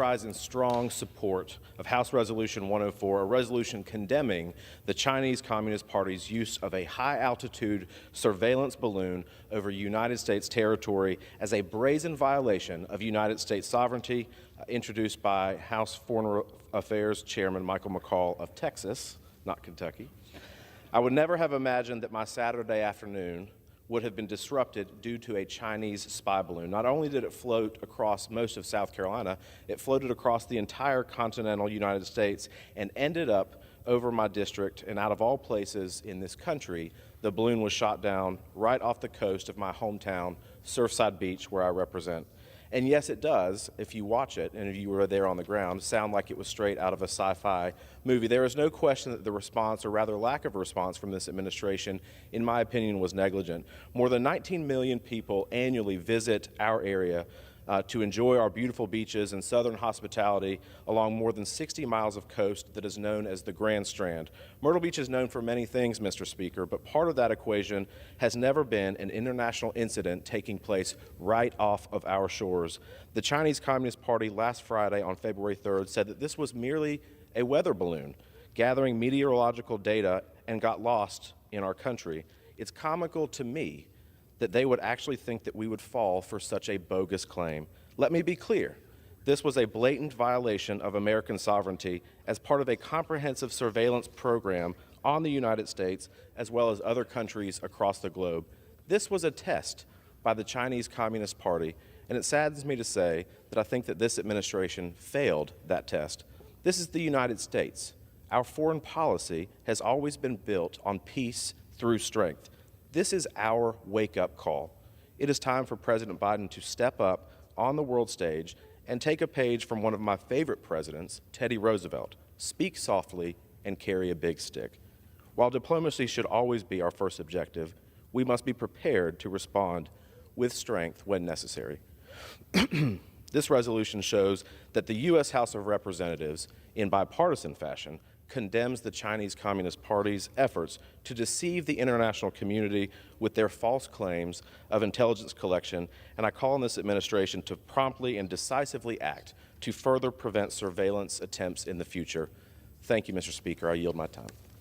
rise in strong support of House Resolution 104, a resolution condemning the Chinese Communist Party's use of a high-altitude surveillance balloon over United States territory as a brazen violation of United States sovereignty, introduced by House Foreign Affairs Chairman Michael McCall of Texas, not Kentucky. I would never have imagined that my Saturday afternoon would have been disrupted due to a Chinese spy balloon. Not only did it float across most of South Carolina, it floated across the entire continental United States and ended up over my district, and out of all places in this country, the balloon was shot down right off the coast of my hometown, Surfside Beach, where I represent. And yes, it does, if you watch it, and if you were there on the ground, sound like it was straight out of a sci-fi movie. There is no question that the response, or rather lack of response from this administration, in my opinion, was negligent. More than 19 million people annually visit our area to enjoy our beautiful beaches and southern hospitality along more than 60 miles of coast that is known as the Grand Strand. Myrtle Beach is known for many things, Mr. Speaker, but part of that equation has never been an international incident taking place right off of our shores. The Chinese Communist Party last Friday on February 3rd said that this was merely a weather balloon gathering meteorological data and got lost in our country. It's comical to me that they would actually think that we would fall for such a bogus claim. Let me be clear. This was a blatant violation of American sovereignty as part of a comprehensive surveillance program on the United States as well as other countries across the globe. This was a test by the Chinese Communist Party, and it saddens me to say that I think that this administration failed that test. This is the United States. Our foreign policy has always been built on peace through strength. This is our wake-up call. It is time for President Biden to step up on the world stage and take a page from one of my favorite presidents, Teddy Roosevelt. Speak softly and carry a big stick. While diplomacy should always be our first objective, we must be prepared to respond with strength when necessary. This resolution shows that the U.S. House of Representatives, in bipartisan fashion, condemns the Chinese Communist Party's efforts to deceive the international community with their false claims of intelligence collection, and I call on this administration to promptly and decisively act to further prevent surveillance attempts in the future. Thank you, Mr. Speaker. I yield my time.